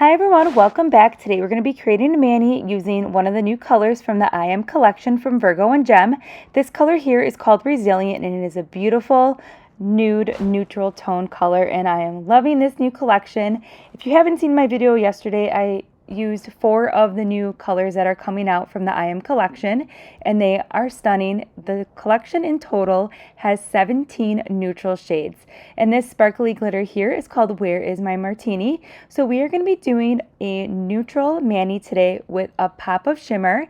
Hi everyone, welcome back. Today we're going to be creating a mani using one of the new colors from the I Am collection from Virgo Gem. This color here is called Resilient and it is a beautiful nude neutral tone color and I am loving this new collection. If you haven't seen my video yesterday, I used 4 of the new colors that are coming out from the I Am collection and they are stunning. The collection in total has 17 neutral shades and this sparkly glitter here is called Where Is My Martini. So we are going to be doing a neutral mani today with a pop of shimmer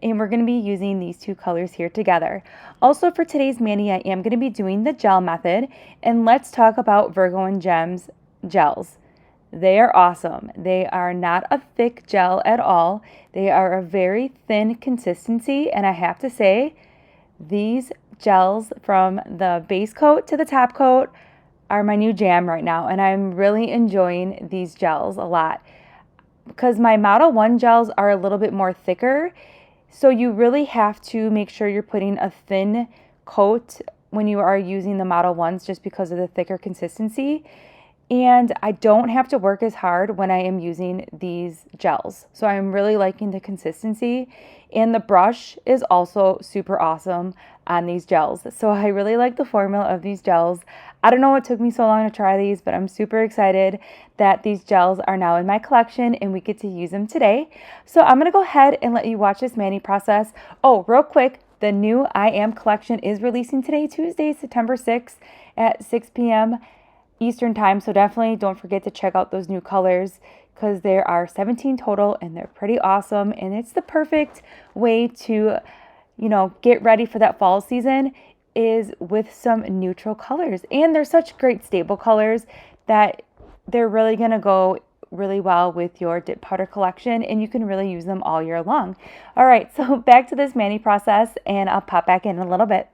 and we're going to be using these 2 colors here together. Also for today's mani I am going to be doing the gel method, and let's talk about Virgo Gem's gels. They are awesome. They are not a thick gel at all. They are a very thin consistency, and I have to say, these gels from the base coat to the top coat are my new jam right now, and I'm really enjoying these gels a lot because my Model 1 gels are a little bit more thicker, so you really have to make sure you're putting a thin coat when you are using the Model 1s just because of the thicker consistency. And I don't have to work as hard when I am using these gels. So I'm really liking the consistency. And the brush is also super awesome on these gels. So I really like the formula of these gels. I don't know what took me so long to try these, but I'm super excited that these gels are now in my collection and we get to use them today. So I'm going to go ahead and let you watch this mani process. Oh, real quick, the new I Am collection is releasing today, Tuesday, September 6th at 6 p.m. Eastern time, so definitely don't forget to check out those new colors because there are 17 total and they're pretty awesome, and it's the perfect way to, get ready for that fall season is with some neutral colors. And they're such great staple colors that they're really going to go really well with your dip powder collection and you can really use them all year long. All right, so back to this mani process and I'll pop back in a little bit.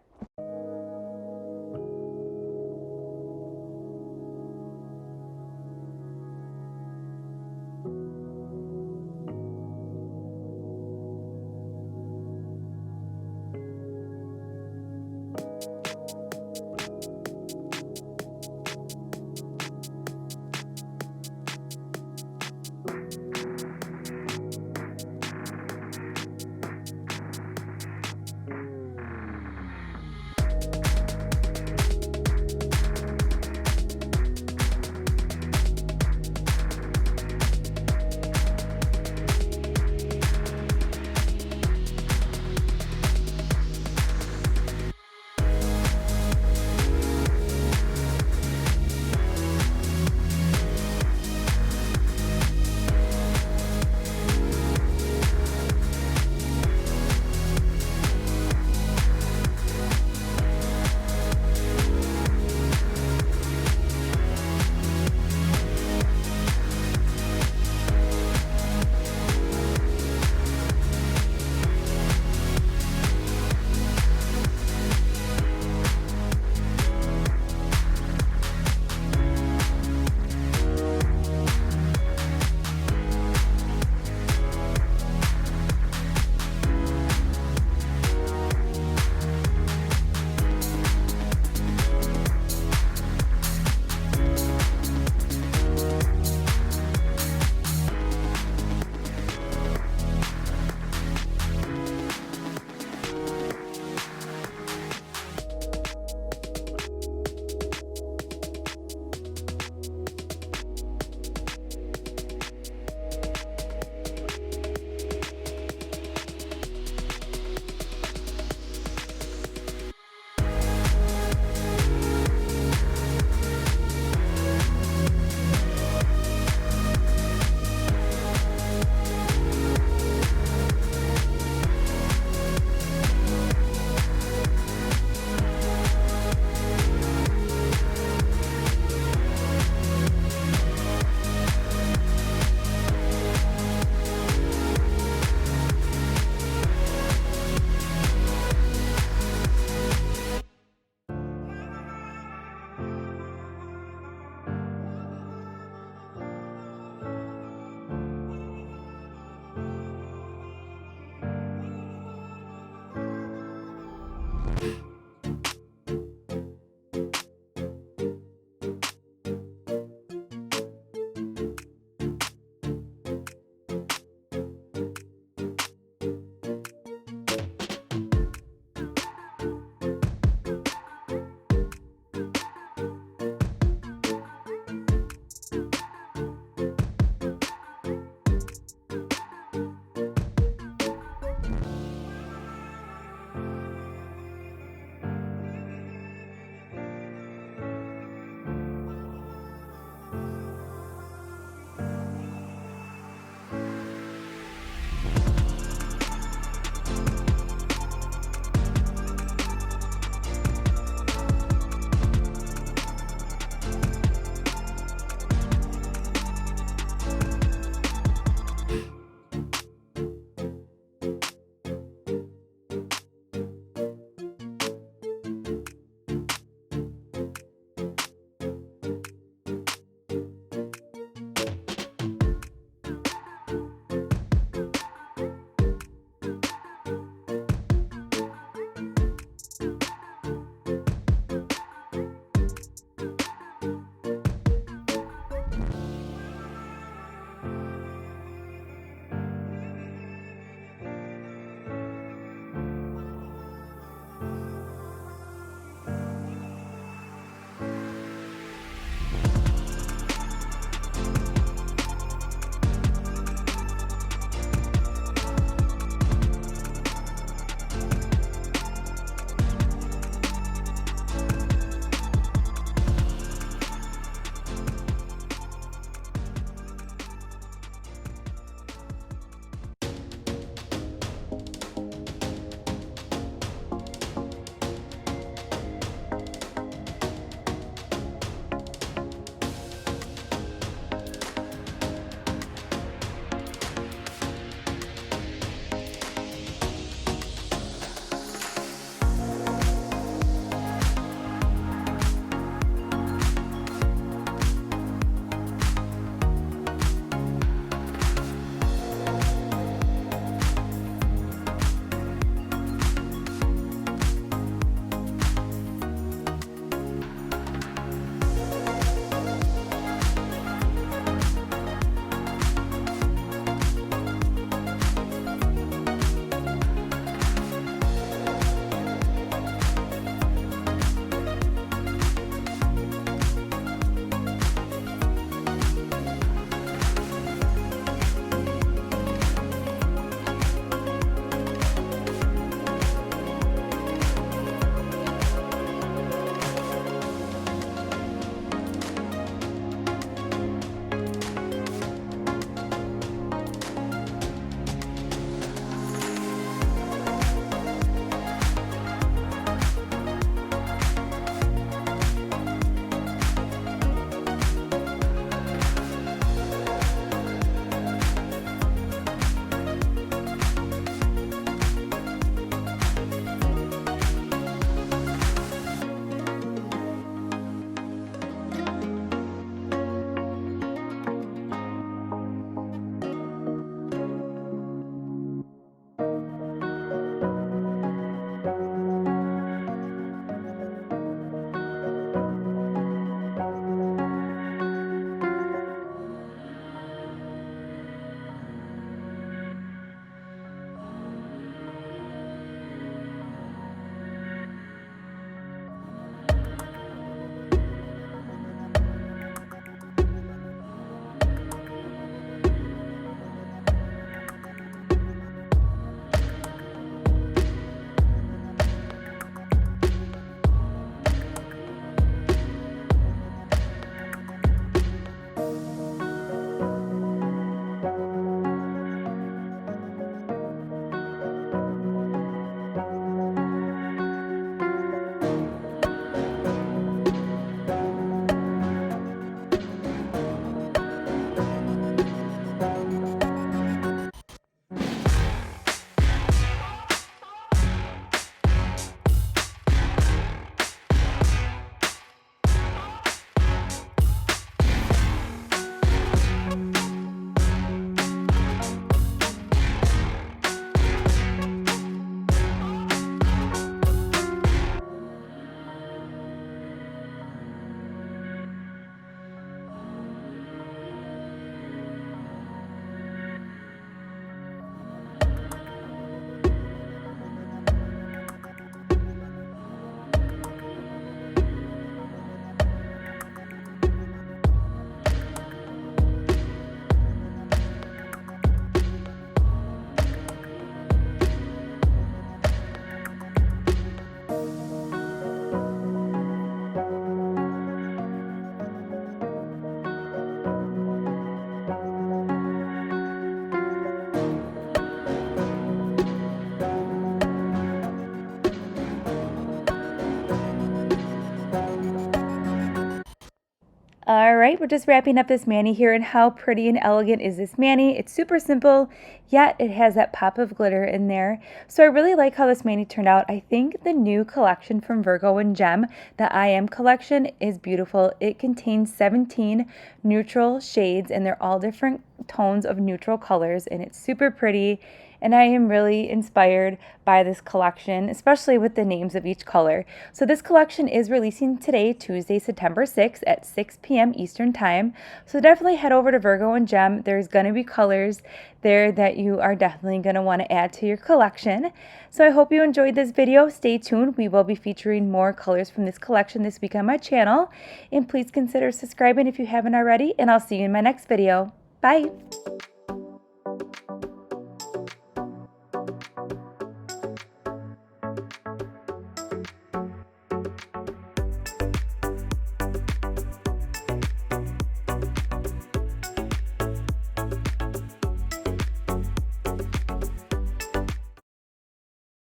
All right, we're just wrapping up this mani here, and how pretty and elegant is this mani? It's super simple, yet it has that pop of glitter in there. So I really like how this mani turned out. I think the new collection from Virgo and Gem, the I Am collection, is beautiful. It contains 17 neutral shades, and they're all different tones of neutral colors, and it's super pretty. And I am really inspired by this collection, especially with the names of each color. So this collection is releasing today, Tuesday, September 6th at 6 p.m. Eastern Time. So definitely head over to Virgo and Gem. There's going to be colors there that you are definitely going to want to add to your collection. So I hope you enjoyed this video. Stay tuned. We will be featuring more colors from this collection this week on my channel. And please consider subscribing if you haven't already. And I'll see you in my next video. Bye!